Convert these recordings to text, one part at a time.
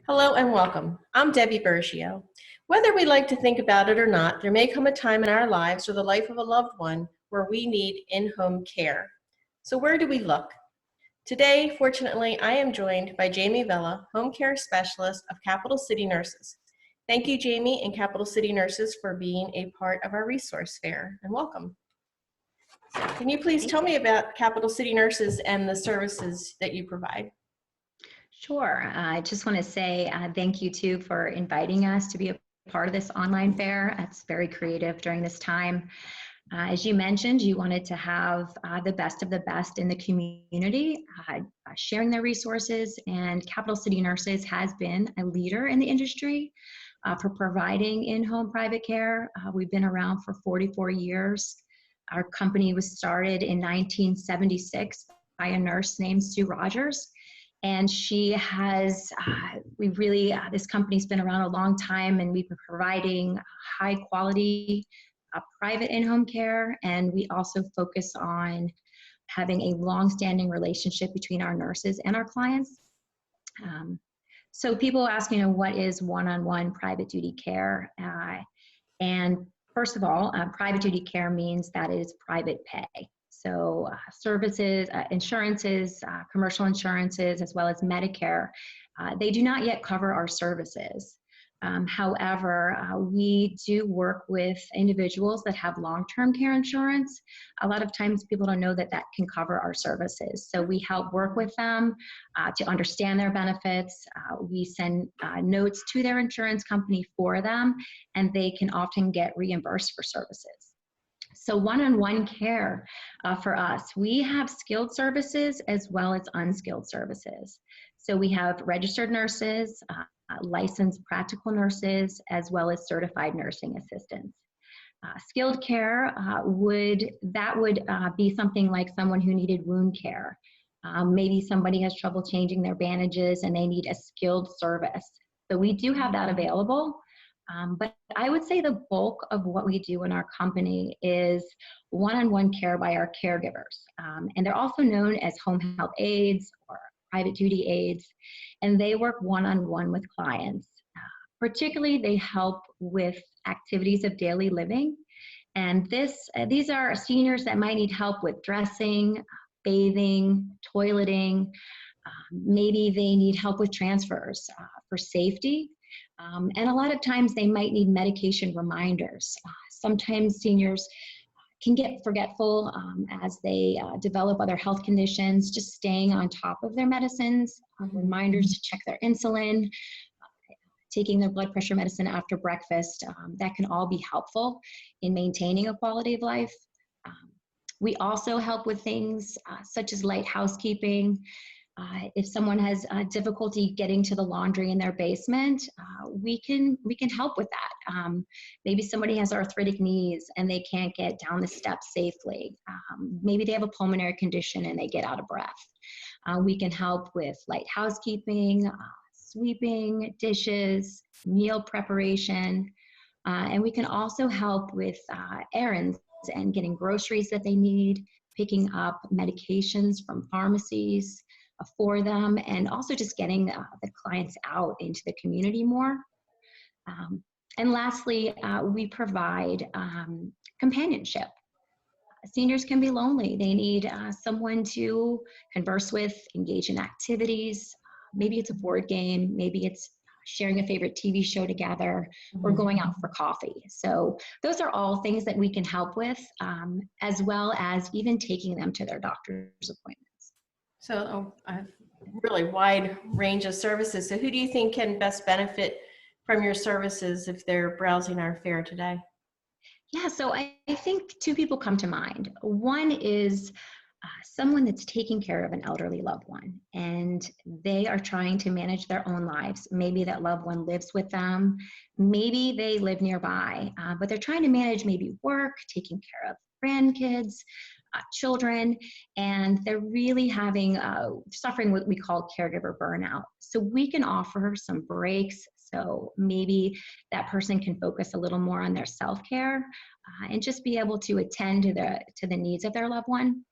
Hello and welcome. I'm Debbie Bergio. Whether we like to think about it or not, there may come a time in our lives or the life of a loved one where we need in-home care. So where do we look? Today, fortunately, I am joined by Jamie Vela, home care specialist of Capital City Nurses. Thank you, Jamie and Capital City Nurses, for being a part of our resource fair, and welcome. Can you please tell me about Capital City Nurses and the services that you provide? Sure. I just want to say thank you too for inviting us to be a part of this online fair. It's very creative during this time. As you mentioned, you wanted to have the best of the best in the community, sharing their resources, and Capital City Nurses has been a leader in the industry for providing in-home private care. We've been around for 44 years. Our company was started in 1976 by a nurse named Sue Rogers. And she has, this company's been around a long time, and we've been providing high quality private in-home care. And we also focus on having a long-standing relationship between our nurses and our clients. So people ask, what is one-on-one private duty care? And first of all, private duty care means that it is private pay. So services, insurances, commercial insurances, as well as Medicare, they do not yet cover our services. However, we do work with individuals that have long-term care insurance. A lot of times people don't know that that can cover our services. So we help work with them to understand their benefits. We send notes to their insurance company for them, and they can often get reimbursed for services. So one-on-one care for us, we have skilled services as well as unskilled services. So we have registered nurses, licensed practical nurses, as well as certified nursing assistants. Skilled care would be something like someone who needed wound care. Maybe somebody has trouble changing their bandages and they need a skilled service. So we do have that available. But I would say the bulk of what we do in our company is one-on-one care by our caregivers. And they're also known as home health aides or private duty aides, and they work one-on-one with clients. Particularly, they help with activities of daily living. And these are seniors that might need help with dressing, bathing, toileting. Maybe they need help with transfers for safety. And a lot of times they might need medication reminders. Sometimes seniors can get forgetful as they develop other health conditions, just staying on top of their medicines, reminders to check their insulin, taking their blood pressure medicine after breakfast. That can all be helpful in maintaining a quality of life. We also help with things such as light housekeeping. If someone has difficulty getting to the laundry in their basement, we can help with that. Maybe somebody has arthritic knees and they can't get down the steps safely. Maybe they have a pulmonary condition and they get out of breath. We can help with light housekeeping, sweeping, dishes, meal preparation, and we can also help with errands and getting groceries that they need, picking up medications from pharmacies for them, and also just getting the clients out into the community more. And lastly, we provide companionship. Seniors can be lonely. They need someone to converse with, engage in activities. Maybe it's a board game, maybe it's sharing a favorite TV show together, or going out for coffee. So those are all things that we can help with, as well as even taking them to their doctor's appointments. So a really wide range of services. So who do you think can best benefit from your services if they're browsing our fair today? Yeah, so I think two people come to mind. One is someone that's taking care of an elderly loved one, and they are trying to manage their own lives. Maybe that loved one lives with them. Maybe they live nearby, but they're trying to manage maybe work, taking care of grandkids, children, and they're really suffering what we call caregiver burnout. So we can offer some breaks. So maybe that person can focus a little more on their self-care and just be able to attend to the needs of their loved one.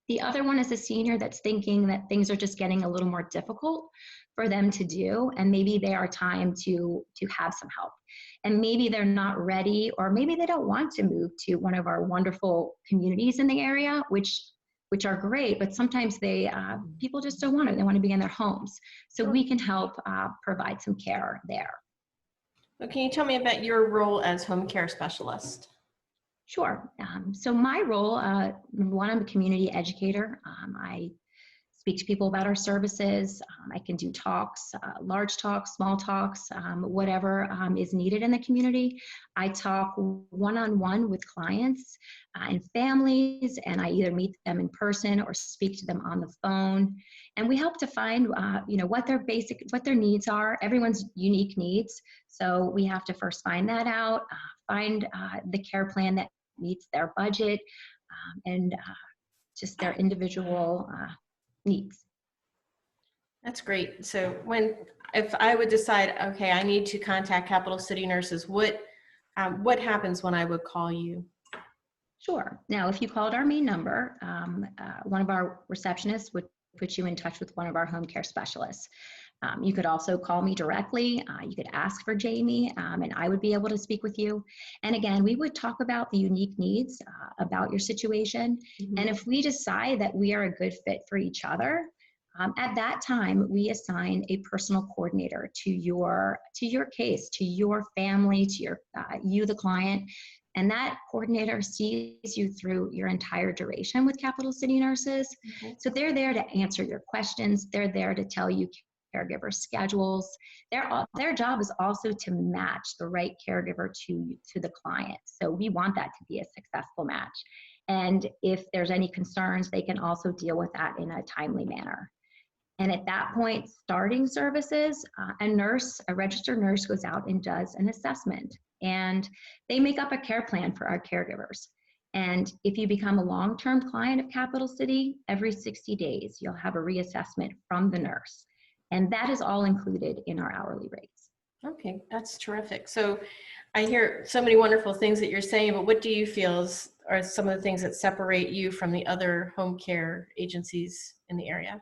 The other one is a senior that's thinking that things are just getting a little more difficult for them to do, and maybe they are time to have some help. And maybe they're not ready, or maybe they don't want to move to one of our wonderful communities in the area, which are great, but sometimes people just don't want it. They want to be in their homes. So Sure. we can help provide some care there. So can you tell me about your role as home care specialist? Sure. So my role, number one, I'm a community educator. I speak to people about our services. I can do talks, large talks, small talks, whatever is needed in the community. I talk one-on-one with clients and families, and I either meet them in person or speak to them on the phone. And we help to find, what their needs are, everyone's unique needs. So we have to first find that out, find the care plan that meets their budget and just their individual needs. That's great. So if I would decide, okay, I need to contact Capital City Nurses, what happens when I would call you? Sure. Now, if you called our main number, one of our receptionists would put you in touch with one of our home care specialists. You could also call me directly. You could ask for Jamie, and I would be able to speak with you. And again, we would talk about the unique needs about your situation. Mm-hmm. And if we decide that we are a good fit for each other, at that time, we assign a personal coordinator to your case, to your family, to you, the client. And that coordinator sees you through your entire duration with Capital City Nurses. Okay. So they're there to answer your questions. They're there to tell you caregiver schedules. Their job is also to match the right caregiver to the client. So we want that to be a successful match. And if there's any concerns, they can also deal with that in a timely manner. And at that point, starting services, a registered nurse goes out and does an assessment. And they make up a care plan for our caregivers. And if you become a long-term client of Capital City, every 60 days, you'll have a reassessment from the nurse. And that is all included in our hourly rates. Okay, that's terrific. So I hear so many wonderful things that you're saying, but what do you feel are some of the things that separate you from the other home care agencies in the area?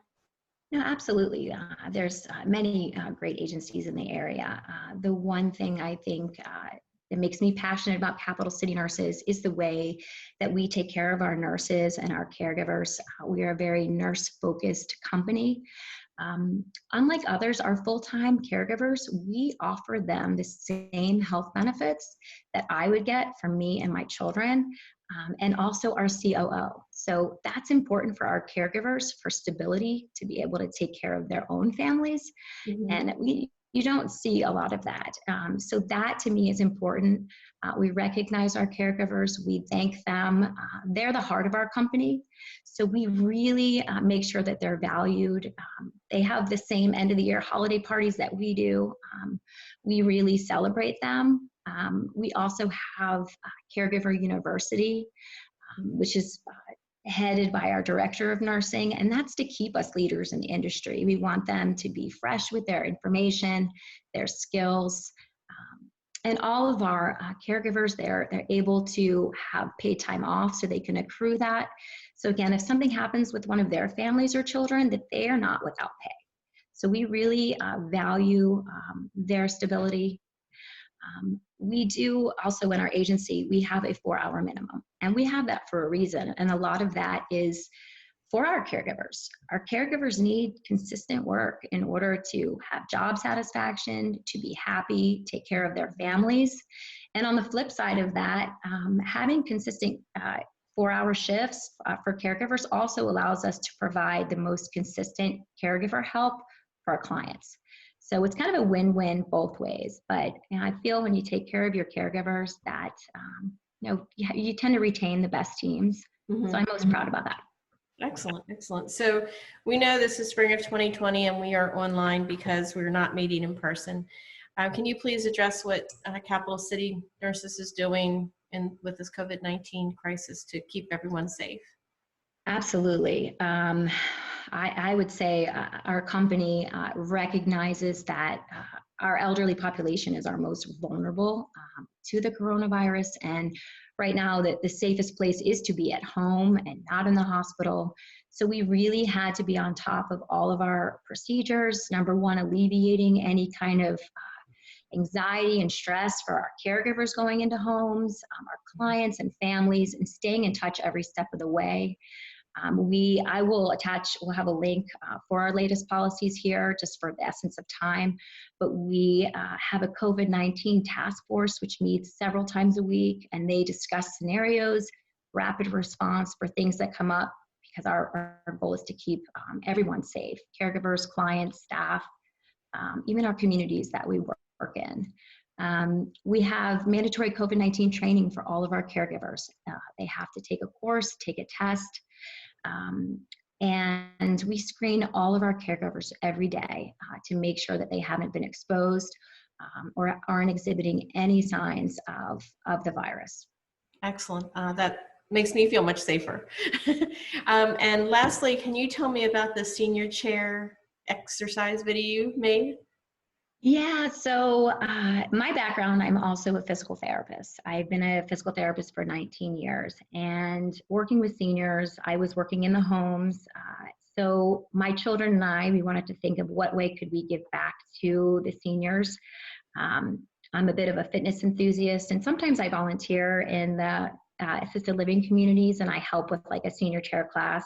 No, absolutely. There's many great agencies in the area. The one thing I think that makes me passionate about Capital City Nurses is the way that we take care of our nurses and our caregivers. We are a very nurse-focused company. Unlike others, our full-time caregivers, we offer them the same health benefits that I would get from me and my children, and also our COO. So that's important for our caregivers for stability, to be able to take care of their own families. Mm-hmm. And you don't see a lot of that. So that to me is important. We recognize our caregivers, we thank them. They're the heart of our company. So we really make sure that they're valued. They have the same end of the year holiday parties that we do. We really celebrate them. We also have Caregiver University, which is headed by our director of nursing, and that's to keep us leaders in the industry. We want them to be fresh with their information, their skills, and all of our caregivers, they're able to have paid time off so they can accrue that. So again, if something happens with one of their families or children, that they are not without pay. So we really value their stability. We do also in our agency, we have a 4-hour minimum, and we have that for a reason. And a lot of that is for our caregivers. Our caregivers need consistent work in order to have job satisfaction, to be happy, take care of their families. And on the flip side of that, having consistent 4-hour shifts for caregivers also allows us to provide the most consistent caregiver help for our clients. So it's kind of a win-win both ways. But I feel when you take care of your caregivers that you tend to retain the best teams. Mm-hmm. So I'm most proud about that. Excellent, excellent. So we know this is spring of 2020 and we are online because we're not meeting in person. Can you please address what Capital City Nurses is doing with this COVID-19 crisis to keep everyone safe? Absolutely. I would say our company recognizes that our elderly population is our most vulnerable to the coronavirus. And right now, the safest place is to be at home and not in the hospital. So we really had to be on top of all of our procedures. Number one, alleviating any kind of anxiety and stress for our caregivers going into homes, our clients and families, and staying in touch every step of the way. We'll have a link for our latest policies here just for the essence of time, but we have a COVID-19 task force which meets several times a week, and they discuss scenarios, rapid response for things that come up, because our goal is to keep everyone safe, caregivers, clients, staff, even our communities that we work in. We have mandatory COVID-19 training for all of our caregivers. They have to take a course, take a test, and we screen all of our caregivers every day to make sure that they haven't been exposed or aren't exhibiting any signs of the virus. Excellent. That makes me feel much safer. And lastly, can you tell me about the senior chair exercise video you made? Yeah, so my background, I'm also a physical therapist. I've been a physical therapist for 19 years, and working with seniors, I was working in the homes. So my children and I, we wanted to think of what way could we give back to the seniors. I'm a bit of a fitness enthusiast, and sometimes I volunteer in the assisted living communities, and I help with like a senior chair class.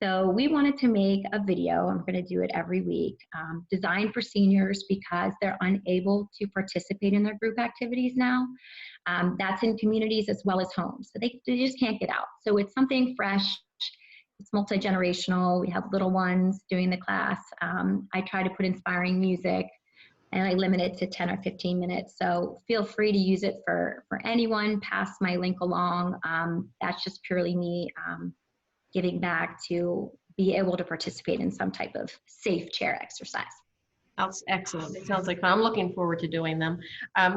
So we wanted to make a video, I'm going to do it every week, designed for seniors because they're unable to participate in their group activities now. That's in communities as well as homes. So they just can't get out. So it's something fresh. It's multi-generational. We have little ones doing the class. I try to put inspiring music, and I limit it to 10 or 15 minutes. So feel free to use it for anyone. Pass my link along. That's just purely me giving back to be able to participate in some type of safe chair exercise. That's excellent. It sounds like fun. I'm looking forward to doing them.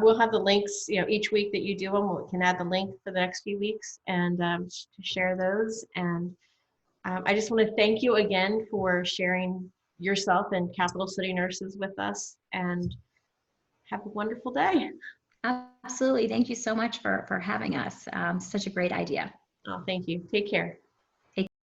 We'll have the links, each week that you do them. We can add the link for the next few weeks and to share those. And I just want to thank you again for sharing yourself and Capital City Nurses with us. And have a wonderful day. Absolutely. Thank you so much for having us. Such a great idea. Oh, thank you. Take care.